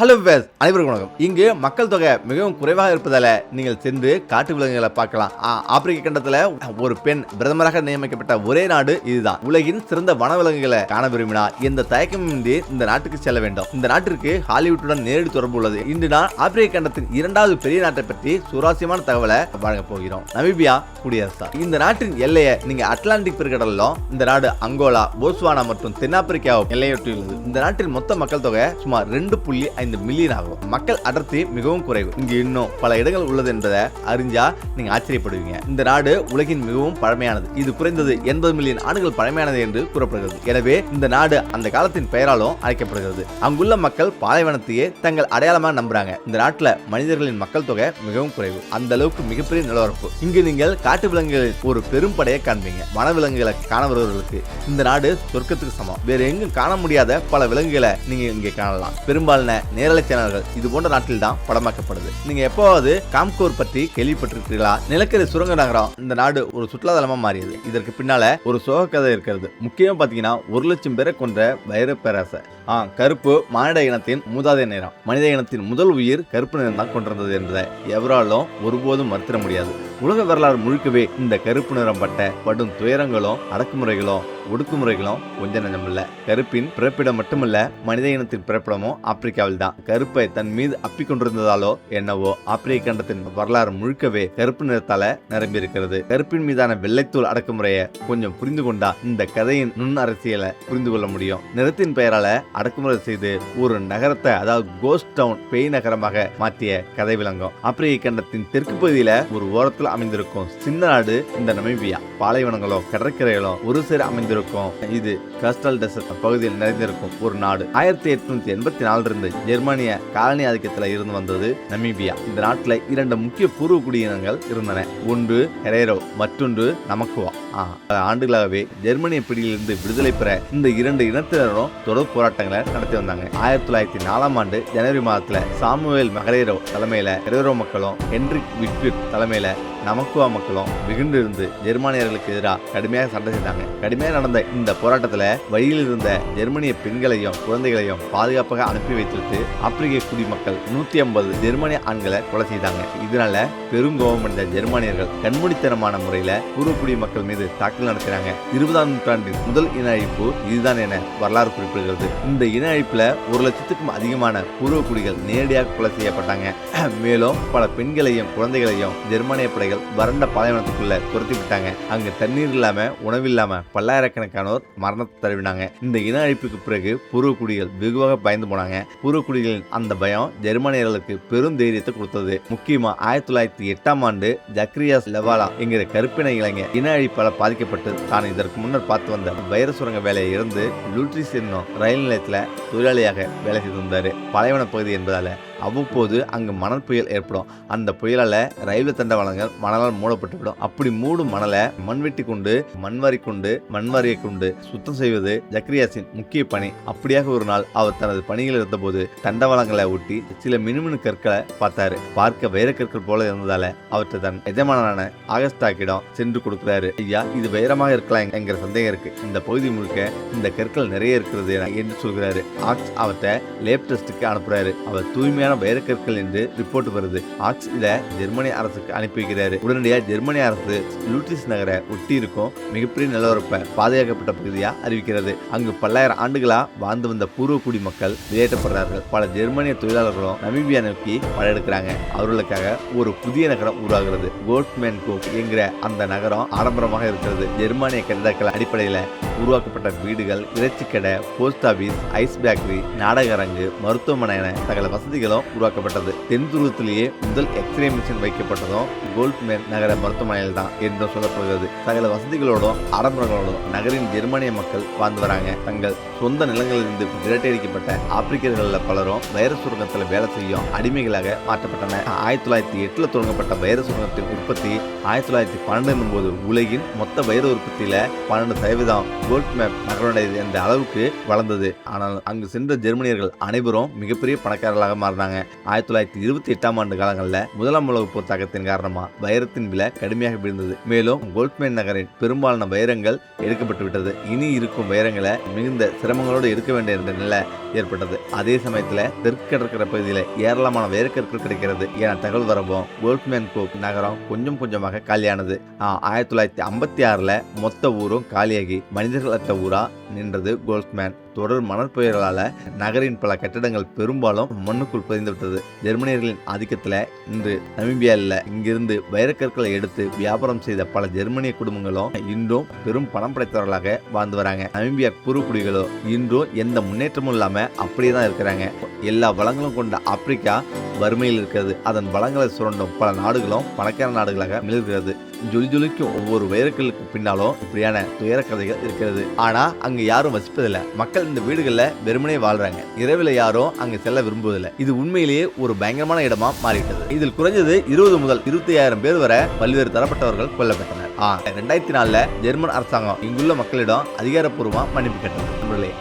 Hello ways அனைவருக்கும் வணக்கம். இங்கு மக்கள் தொகை மிகவும் குறைவாக இருப்பதால நீங்கள் சென்று காட்டு விலங்குகளை பார்க்கலாம். ஆப்பிரிக்க கண்டத்துல ஒரு பெண் பிரதமராக நியமிக்கப்பட்ட ஒரே நாடு இதுதான். உலகின் சிறந்த வனவிலங்குகளை காண விரும்பினால் எந்த தயக்கமின்றி இந்த நாட்டுக்கு செல்ல வேண்டும். இந்த நாட்டிற்கு ஹாலிவுட்டுடன் நேரடி தொடர்பு உள்ளது. இன்று நான் ஆப்பிரிக்க கண்டத்தின் இரண்டாவது பெரிய நாட்டை பற்றி சுவாரஸ்யமான தகவலை வழங்க போகிறோம். நமீபியா குடியரசு. இந்த நாட்டின் எல்லையை நீங்க அட்லாண்டிக் பெருங்கடலிலும், இந்த நாடு அங்கோலா, போட்ஸ்வானா மற்றும் தென்னாப்பிரிக்காவும் எல்லையொட்டியுள்ளது. இந்த நாட்டின் மொத்த மக்கள் தொகை சுமார் 2.5 மில்லியன் ஆகும். மக்கள் அடர்த்தி மிகவும் குறைவு. இங்கு இன்னும் பல இடங்கள் உள்ளது என்பதை அறிஞ்சா நீங்க ஆச்சரியப்படுவீங்க. இந்த நாடு உலகின் மிகவும் பழமையானது. இது குறைந்தது 80 மில்லியன் ஆண்டுகள் பழமையானது என்று கூறப்படுகிறது. எனவே இந்த நாடு அந்த காலத்தின் பெயராலும் அழைக்கப்படுகிறது. அங்குள்ள மக்கள் பாலைவனத்தையே தங்கள் அடையாளமாக நம்புறாங்க. இந்த நாட்டில் மனிதர்களின் மக்கள் தொகை மிகவும் குறைவு. அந்த அளவுக்கு மிகப்பெரிய நிலவரப்பு. இங்கு நீங்கள் காட்டு விலங்குகளின் ஒரு பெரும் படையை காண்பீங்க. வனவிலங்குகளை காண வருவதற்கு இந்த நாடு சொர்க்கத்துக்கு சமம். வேறு எங்கும் காண முடியாத பல விலங்குகளை நீங்க இங்கே காணலாம். பெரும்பாலான நேரலை சேனல்கள் இது போன்ற நாட்டில் தான் படமாக்கப்படுது. நீங்க எப்போவாவது காம்கோர் பற்றி கேள்விப்பட்டிருக்கிறீர்களா? நிலக்கரி சுரங்க நகரம் இந்த நாடு ஒரு சுற்றுலாதலமா மாறியது. இதற்கு பின்னால ஒரு சோக கதை இருக்கிறது. முக்கியமா பாத்தீங்கன்னா 1,00,000 பேரை கொன்ற வைர பேராசை. கருப்பு மானிட இனத்தின் மூதாதை நிறம். மனித இனத்தின் முதல் உயிர் கருப்பு நிறம் தான் கொண்டிருந்தது என்பதை எவராலும் ஒருபோதும் மறுத்திட முடியாது. உலக வரலாறு முழுக்கவே இந்த கருப்பு நிறம் படும் துயரங்களும் அடக்குமுறைகளும் ஒடுக்குமுறைகளும் கொஞ்சம் நஞ்சமில்ல. கருப்பின் பிறப்பிடம் மட்டுமல்ல, மனித இனத்தின் பிறப்பிடமும் ஆப்பிரிக்காவில் தான். கருப்பை தன் மீது அப்பிக்கொண்டிருந்ததாலோ என்னவோ ஆப்பிரிக்க கண்டத்தின் வரலாறு முழுக்கவே கருப்பு நிறத்தால நிரம்பி இருக்கிறது. கருப்பின் மீதான வெள்ளைத்தூள் அடக்குமுறையை கொஞ்சம் புரிந்து கொண்டா இந்த கதையின் நுண் அரசியலை புரிந்து கொள்ள முடியும். நிறத்தின் பெயரால அடக்குமுறை செய்து ஒரு நகரத்தை, அதாவது கோஸ்ட் டவுன், பேய் நகரமாக மாற்றிய கதை விளங்கும். ஆப்பிரிக்க கண்டத்தின் தெற்கு பகுதியில ஒரு ஓரத்தில் அமைந்திருக்கும் சின்ன நாடு இந்த நமீபியா. பாலைவனங்களும் கடற்கரைகளும் ஒரு சேர அமைந்திருக்கும் இது காஸ்டல் டெசர்ட் பகுதியில் நிறைந்திருக்கும் ஒரு நாடு. 1884 இருந்து ஜெர்மனிய காலனி ஆதிக்கத்தில் இருந்து வந்தது நமீபியா. இந்த நாட்டில் 2 முக்கிய பூர்வ குடியினங்கள் இருந்தன. ஒன்று ஹெரேரோ, மற்றொன்று நமக்குவா. பல ஆண்டுகளாகவே ஜெர்மனிய பிடியிலிருந்து விடுதலை பெற இந்த 2 இனத்தினரும் தொடர் போராட்டங்களை நடத்தி வந்தாங்க. 1904 ஆண்டு ஜனவரி மாதத்துல சாமுவேல் மகரேரோ தலைமையில ஹெரேரோ மக்களும், ஹென்ரிக் விட்விட் தலைமையில நமக்குவா மக்களும் வெகுண்டு இருந்து ஜெர்மானியர்களுக்கு எதிராக கடுமையாக சண்டை செய்தாங்க. கடுமையாக நடந்த இந்த போராட்டத்துல வழியில் இருந்த ஜெர்மனிய பெண்களையும் குழந்தைகளையும் பாதுகாப்பாக அனுப்பி வைத்துவிட்டு ஆப்பிரிக்க குடிமக்கள் 150 ஜெர்மனிய ஆண்களை கொலை செய்தாங்க. இதனால பெருங்கோபம் அடைந்த ஜெர்மானியர்கள் கண்மூடித்தனமான முறையில பூர்வ குடிமக்கள் மீது தாக்குதல் நடத்தினாங்க. 20ஆம் நூற்றாண்டின் முதல் இன அழிப்பு இதுதான் என வரலாறு குறிப்பிடுகிறது. இந்த இன அழிப்புல 1,00,000க்கும் அதிகமான பூர்வ குடிகள் நேரடியாக கொலை செய்யப்பட்டாங்க. மேலும் பல பெண்களையும் குழந்தைகளையும் ஜெர்மானிய படைகள் வறண்ட பாலைவனத்துக்குள்ள துரத்தி விட்டாங்க. அங்கு தண்ணீர் இல்லாம, உணவில்லாம பல்லாயிரக்கணக்கானோர் மரணத்தை தழுவினாங்க. இந்த இன அழிப்புக்கு பிறகு பூர்வக்குடிகள் வெகுவாக பயந்து போனாங்க. பூர்வக்குடிகளின் அந்த பயம் ஜெர்மானியர்களுக்கு பெரும் தைரியத்தை கொடுத்தது. முக்கியமா 1908ஆம் ஆண்டு ஜக்ரியாஸ் லெவாலா என்கிற கருப்பின இளைஞர் இன அழிப்பால பாதிக்கப்பட்டு தான் இதற்கு முன்னர் பார்த்து வந்த வைர சுரங்க வேலையை இருந்து லூட்ரிஸ் என்னும் ரயில் நிலையத்துல தொழிலாளியாக வேலை செய்து வந்தாரு. பாலைவன பகுதி என்பதால அவ்வப்போது அங்கு மணல் புயல் ஏற்படும். அந்த புயலால ரயில்வே தண்டவாளங்கள் மணலால் மூடப்பட்டுவிடும். அப்படி மூடும் மணலை மண்வெட்டி கொண்டு, மண்வாரியை கொண்டு சுத்தம் செய்வது ஜக்ரியாஸின் முக்கிய பணி. அப்படியாக ஒரு நாள் அவர் தனது பணியில் இருந்தபோது தண்டவாளங்களை ஒட்டி சில மினுமினு கற்களை பார்த்தாரு. பார்க்க வைரக்கற்கள் போல இருந்ததால அவற்றை தன் எஜமானரான ஆகஸ்டாக்கிடம் சென்று கொடுக்கிறாரு. ஐயா, இது வைரமாக இருக்கலாம் என்கிற சந்தேகம் இருக்கு. இந்த பகுதி முழுக்க இந்த கற்கள் நிறைய இருக்கிறது என்று சொல்கிறாரு. ஆக்ஸ் அவற்றை லேப் டெஸ்டுக்கு அனுப்புறாரு. அவர் தூய்மையான வைரக்கற்கள் என்று ரிப்போர்ட் வருது. ஆக்ஸ் இத ஜெர்மனி அரசுக்கு அனுப்பி வைக்கிறாரு. உடனடியாக ஜெர்மனி அரசு லூட்ரிஸ் நகரை ஒட்டி இருக்கும் மிகப்பெரிய நிலவரப்ப பாதுகாக்கப்பட்ட பகுதியா அறிவிக்கிறது. அங்கு பல்லாயிரம் ஆண்டுகளா வாழ்ந்து வந்த பூர்வ குடி மக்கள் வெளியேற்றப்படுறார்கள். பல ஜெர்மனிய தொழிலாளர்களும் நமீபியா நோக்கி படையெடுக்கிறாங்க. அவர்களுக்காக ஒரு புதிய நகரம் உருவாகிறது. கோல்ட்மேன் கோப் என்கிற அந்த நகரம் ஆடம்பரமாக இருக்கிறது. ஜெர்மானிய கட்டிடக்கலை அடிப்படையில் உருவாக்கப்பட்ட வீடுகள், இறைச்சிக்கடை, போஸ்ட் ஆபீஸ், ஐஸ் பேக்கரி, நாடக அரங்கு, மருத்துவமனை என சகல வசதிகளும் உருவாக்கப்பட்டது. தென் துருவத்திலேயே முதல் எக்ஸ்ரே மிஷின் வைக்கப்பட்டதும் கோல்ட்மேன் நகர மருத்துவமனையில் தான் என்றும் சொல்லப்படுகிறது. சகல வசதிகளோடும் ஆடம்பரங்களோடும் நகரின் ஜெர்மானிய மக்கள் வாழ்ந்து வராங்க. தங்கள் சொந்த நிலங்களிலிருந்து விரட்டியடிக்கப்பட்ட ஆப்பிரிக்கர்கள் பலரும் வைர சுரங்கத்தில் வேலை செய்யும் அடிமைகளாக மாற்றப்பட்டன. 1908 தொடங்கப்பட்ட வைர சுரங்கத்தின் உற்பத்தி 1912 போது உலகின் மொத்த வைர உற்பத்தியில 12% கோல்ட்மேன் நகருடையது என்ற அளவுக்கு வளர்ந்தது. ஆனால் அங்கு சென்ற ஜெர்மனியர்கள் அனைவரும் மிகப்பெரிய பணக்காரர்களாக மாறினாங்க. 1928ஆம் ஆண்டு காலங்களில் முதலாம் உலகப் போர் தாக்கத்தின் காரணமா வைரத்தின் விலை கடுமையாக விழுந்தது. மேலும் கோல்ட்மேன் நகரின் பெரும்பாலான வைரங்கள் எடுக்கப்பட்டு விட்டது. இனி இருக்கும் வைரங்களை மிகுந்த சிரமங்களோடு எடுக்க வேண்டிய நிலை ஏற்பட்டது. அதே சமயத்துல தெற்கு கடற்கரை பகுதியில் ஏராளமான வைரக்கற்கள் கிடைக்கிறது என தகவல் வரவும் கோல்ட்மேன் கோக் நகரம் கொஞ்சம் கொஞ்சமாக காலியானது. 1956 மொத்த ஊரும் காலியாகி மனிதர்களற்ற ஊரா நின்றது கோல்ட்மேன். தொடர் மணற்புயலால நகரின் பல கட்டிடங்கள் பெரும்பாலும் மண்ணுக்குள் புதைந்துவிட்டது. ஜெர்மனியர்களின் ஆதிக்கத்துல இன்று நமீபியாவில் இங்கிருந்து வைரக்கற்களை எடுத்து வியாபாரம் செய்த பல ஜெர்மனிய குடும்பங்களும் இன்றும் பெரும் பணம் படைத்தவர்களாக வாழ்ந்து வராங்க. நமீபியா குறுக்குடிகளோ இன்றும் எந்த முன்னேற்றமும் இல்லாம அப்படியே தான் இருக்கிறாங்க. எல்லா வளங்களும் கொண்ட ஆப்பிரிக்கா வறுமையில் இருக்கிறது. அதன் வளங்களை சுரண்டும் பல நாடுகளும் பணக்கார நாடுகளாக மிளகிறது. ஜொலிக்கும் ஒவ்வொரு வைரக்கல்லுக்கு பின்னாலும் இப்படியான துயர கதைகள் இருக்கிறது. ஆனா அங்க யாரும் வசிப்பதில்லை. மக்கள் இந்த வீடுகள்ல வெறுமனே வாழ்றாங்க. இரவில் யாரும் அங்க செல்ல விரும்புவதில்லை. இது உண்மையிலேயே ஒரு பயங்கரமான இடமா மாறிவிட்டது. இதில் குறைஞ்சது 20 முதல் 25,000 பேர் வரை பல்வேறு தரப்பட்டவர்கள் கொல்லப்பட்டனர். 2004 ஜெர்மன் அரசாங்கம் இங்குள்ள மக்களிடம் அதிகாரப்பூர்வமா மன்னிப்பு கேட்டது.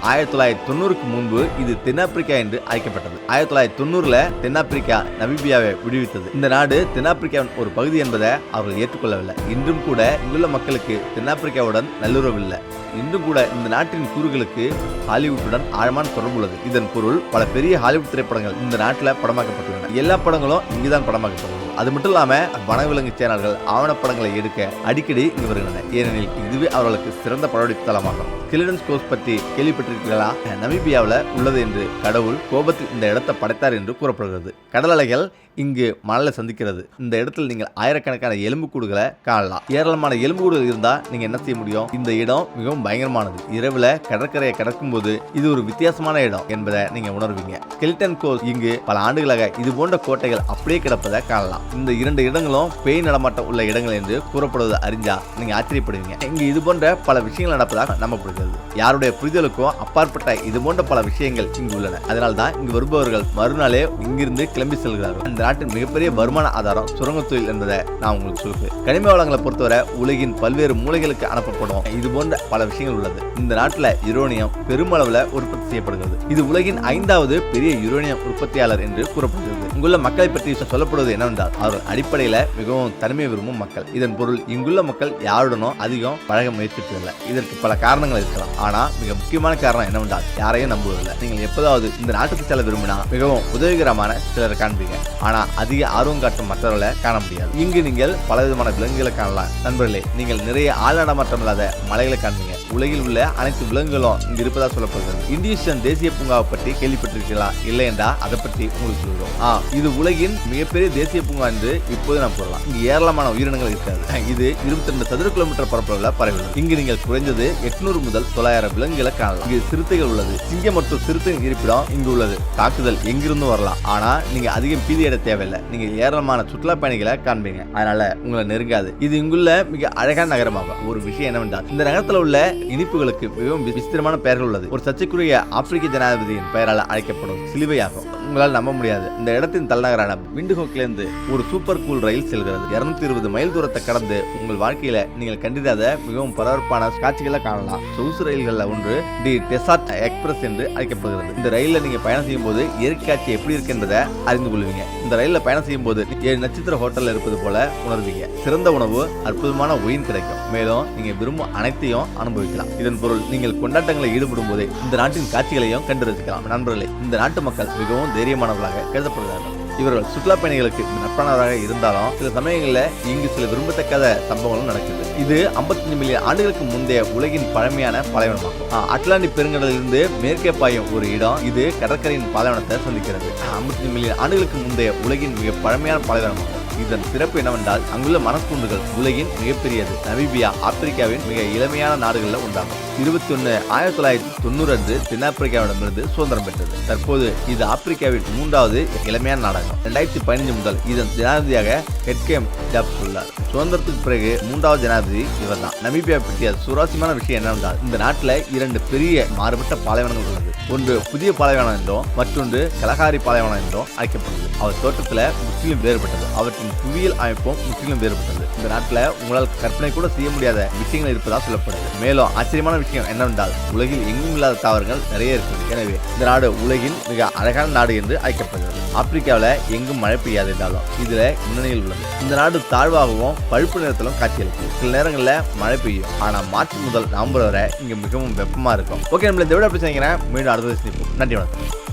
1990க்கு முன்பு இது தென்னாப்பிரிக்கா என்று அழைக்கப்பட்டது. 1990 தென்னாப்பிரிக்கா நமீபியாவை விடுவித்தது. இந்த நாடு தென்னாப்பிரிக்காவின் ஒரு பகுதி என்பதை அவர்கள் ஏற்றுக்கொள்ளவில்லை. இன்றும் கூட இங்குள்ள மக்களுக்கு தென்னாப்பிரிக்காவுடன் நல்லுறவு இல்லை. இன்றும் கூட இந்த நாட்டின் கூறுகளுக்கு ஹாலிவுட்டுடன் ஆழமான தொடர்பு உள்ளது. இதன் பொருள் பல பெரிய ஹாலிவுட் திரைப்படங்கள் இந்த நாட்டில் படமாக்கப்பட்டுள்ளன. எல்லா படங்களும் இங்குதான் படமாக்கப்பட்டுள்ளது. அது மட்டும் இல்லாம வனவிலங்கு சேனல்கள் ஆவணப்படங்களை எடுக்க அடிக்கடி இங்கு வருகின்றன. ஏனெனில் இதுவே அவர்களுக்கு சிறந்த படப்பிடிப்பு தளமாகும். கிளிடன்ஸ் கோஸ்ட் பற்றி கேள்விப்பட்டிருக்கிறீர்களா? நமீபியாவில் உள்ளது என்று கடவுள் கோபத்தில் இந்த இடத்தை படைத்தார் என்று கூறப்படுகிறது. கடல் அலைகள் இங்கு மணலை சந்திக்கிறது. இந்த இடத்தில் நீங்கள் ஆயிரக்கணக்கான எலும்புக்கூடுகளை காணலாம். ஏராளமான எலும்புக்கூடுகள் இருந்தா நீங்க என்ன செய்ய முடியும்? இந்த இடம் மிகவும் பயங்கரமானது. இரவுல கடற்கரையை கடக்கும் போது இது ஒரு வித்தியாசமான இடம் என்பதை நீங்க உணர்வீங்க. ஸ்கெலிட்டன் கோஸ்ட் இங்கு பல ஆண்டுகளாக இது போன்ற கோட்டைகள் அப்படியே கிடப்பதை காணலாம். இந்த 2 இடங்களும் பேய் நடமாட்டம் உள்ள இடங்கள் என்று கூறப்படுவதை அறிஞ்சா நீங்க ஆச்சரியப்படுவீங்க. இங்கு இது போன்ற பல விஷயங்கள் நடப்பதாக நம்பப்படுகிறது. யாருடைய புரிதலுக்கும் அப்பாற்பட்ட இது போன்ற பல விஷயங்கள் இங்கு உள்ளன. அதனால்தான் இங்கு வருபவர்கள் மறுநாளே இங்கிருந்து கிளம்பி செல்கிறார்கள். இந்த நாட்டின் மிகப்பெரிய வருமான ஆதாரம் சுரங்க தொழில் என்பதை நான் உங்களுக்கு சொல்லுவேன். கனிம வளங்களை பொறுத்தவரை உலகின் பல்வேறு மூலைகளுக்கு அனுப்பப்படும் இது போன்ற பல விஷயங்கள் உள்ளது. இந்த நாட்டில் யுரேனியம் பெருமளவில் உற்பத்தி செய்யப்படுகிறது. இது உலகின் 5வது பெரிய யுரேனியம் உற்பத்தியாளர் என்று கூறப்படுகிறது. இங்குள்ள மக்களை பற்றி சொல்லப்படுவது என்னவென்றால் அவர்கள் அடிப்படையில் மிகவும் தனிமை விரும்பும் மக்கள். இதன் பொருள் இங்குள்ள மக்கள் யாருடனும் அதிகம் பழக முயற்சிப்பதில்லை. இதற்கு பல காரணங்கள் இருக்கலாம். ஆனா மிக முக்கியமான காரணம் என்னவென்றால் யாரையும் நம்புவதில்லை. நீங்கள் எப்போதாவது இந்த நாட்டுக்கு செல்ல விரும்பினா மிகவும் உதவிகரமான சிலரை காண்பீங்க. ஆனா அதிக ஆர்வம் காட்டும் மற்றவர்களை காண முடியாது. இங்கு நீங்கள் பலவிதமான விலங்குகளை காணலாம். நண்பர்களே, நீங்கள் நிறைய ஆள் நடமாட்டம் இல்லாத மலைகளை காண்பீங்க. உலகில் உள்ள அனைத்து விலங்குகளும் இங்கு இருப்பதா சொல்லப்படுகிறது. இந்தியன் தேசிய பூங்காவை பற்றி கேள்விப்பட்டிருக்கிறீர்களா? இல்லை என்றா அதை பற்றி உங்களுக்கு சொல்கிறோம். இது உலகின் மிகப்பெரிய தேசிய பூங்கா என்று இப்போது நாம் கூறலாம். இங்கு ஏராளமான உயிரினங்கள் இருக்கிறது. இது 22 சதுர கிலோமீட்டர் பரப்பளவில் பரவியுள்ளது. இங்கு நீங்கள் குறைந்தது 800 முதல் 900 விலங்குகளை காணலாம். இங்கு சிறுத்தைகள் உள்ளது. சிங்கம் மற்றும் சிறுத்தையின் இருப்பிடம் இங்கு உள்ளது. தாக்குதல் எங்கிருந்தும் வரலாம். ஆனா நீங்க அதிகம் பீதி அடைய தேவையில்லை. நீங்க ஏராளமான சுற்றுலா பயணிகளை காண்பீங்க. அதனால உங்களை நெருங்காது. இது இங்குள்ள மிக அழகான நகரமாகும். ஒரு விஷயம் என்னவென்றால் இந்த நகரத்தில் உள்ள இனிப்புகளுக்கு மிகவும் விசித்திரமான பெயர்கள் உள்ளது. ஒரு சர்ச்சைக்குரிய ஆப்பிரிக்க ஜனாதிபதியின் பெயரால் அழைக்கப்படும் சிலுவையாகும். உங்களால் நம்ப முடியாது. இந்த இடத்தின் தலைநகரான விண்டுஹோக்கிலிருந்து ஒரு சூப்பர் கூல் ரயில் செல்கிறது. 220 மைல் தூரத்தை கடந்து உங்கள் வாழ்க்கையில நீங்கள் கண்டிராத மிகவும் பரபரப்பான காட்சிகளை காணலாம். சொகுசு ரயில்கள் ஒன்று தி டெசார்ட் எக்ஸ்பிரஸ் என்று அழைக்கப்படுகிறது. இந்த ரயிலில் நீங்க பயணம் செய்யும் போது இயற்கை காட்சி எப்படி இருக்கு என்பதை அறிந்து கொள்வீங்க. இந்த ரயிலில் பயணம் செய்யும் போது 7 நட்சத்திர ஹோட்டல் இருப்பது போல உணர்வீங்க. சிறந்த உணவு, அற்புதமான ஒயின் கிடைக்கும். மேலும் நீங்க விரும்பும் அனைத்தையும் அனுபவிக்கலாம். இதன் பொருள் நீங்கள் கொண்டாட்டங்களை ஈடுபடும் போதே இந்த நாட்டின் காட்சிகளையும் கண்டு ரசிக்கலாம். நண்பர்களே, இந்த நாட்டு மக்கள் மிகவும் தைரியமானவர்களாக கருதப்படுகிறார்கள். இவர்கள் சுற்றுலா பயணிகளுக்கு நட்பானவராக இருந்தாலும் சில சமயங்களில் இங்கு சில விரும்பத்தக்காத சம்பவங்களும் நடக்குது. இது 55 மில்லியன் ஆண்டுகளுக்கு முந்தைய உலகின் பழமையான பாலைவனமாகும். அட்லாண்டிக் பெருங்கடலிலிருந்து மேற்கே பாயும் ஒரு இடம் இது கடற்கரையின் பாலைவனத்தை சந்திக்கிறது. 55 மில்லியன் ஆண்டுகளுக்கு முந்தைய உலகின் மிக பழமையான பாலைவனமாகும். இதன் சிறப்பு என்னவென்றால் அங்குள்ள மணற்குன்றுகள் உலகின் மிகப்பெரியது. நமீபியா ஆப்பிரிக்காவின் மிக இளமையான நாடுகளில் உண்டாகும். 1990 அன்று தென்னாப்பிரிக்காவிடமிருந்து சுதந்திரம் பெற்றது. தற்போது இது ஆப்பிரிக்காவின் 3வது இளமையான நாடாகும். 2015 முதல் இதன் ஜனாதிபதியாக ஹெட்கேம் ஜாப்ஸ் உள்ளார். சுதந்திரத்துக்கு பிறகு 3வது ஜனாதிபதி இவர் தான். நமீபியா பற்றிய சுவாரஸ்யமான விஷயம் என்னவென்றால் இந்த நாட்டில் 2 பெரிய மாறுபட்ட பாலைவனங்கள் உள்ளது. ஒன்று புதிய பாலைவனம் என்றும் மற்றொன்று கலகாரி பாலைவனம் என்றும் அழைக்கப்படுது. அவர் தோற்றத்துல முற்றிலும் வேறுபட்டது. அவற்றின் புவியியல் அமைப்பும் முற்றிலும் வேறுபட்டது. இந்த நாட்டுல உங்களால் கற்பனை கூட செய்ய முடியாத விஷயங்கள் இருப்பதா சொல்லப்படுது. மேலும் ஆச்சரியமான விஷயம் என்னவென்றால் உலகில் எங்கும் இல்லாத தாவரங்கள் நிறைய இருக்குது. எனவே இந்த நாடு உலகின் மிக அழகான நாடு என்று அழைக்கப்படுகிறது. ஆப்பிரிக்காவில் எங்கும் மழை பெய்யாது என்றாலும் இதுல முன்னணியில் உள்ளது. இந்த நாடு தாழ்வாகவும் பழுப்பு நிறத்திலும் காட்சியளிக்கும். சில நேரங்களில் மழை பெய்யும். ஆனா மார்ச் முதல் நவம்பர் வரை இங்க மிகவும் வெப்பமா இருக்கும். ஓகே, நம்மள இந்த விட அப்படி செய்யுங்க. மீண்டும் அடுத்த நன்றி, வணக்கம்.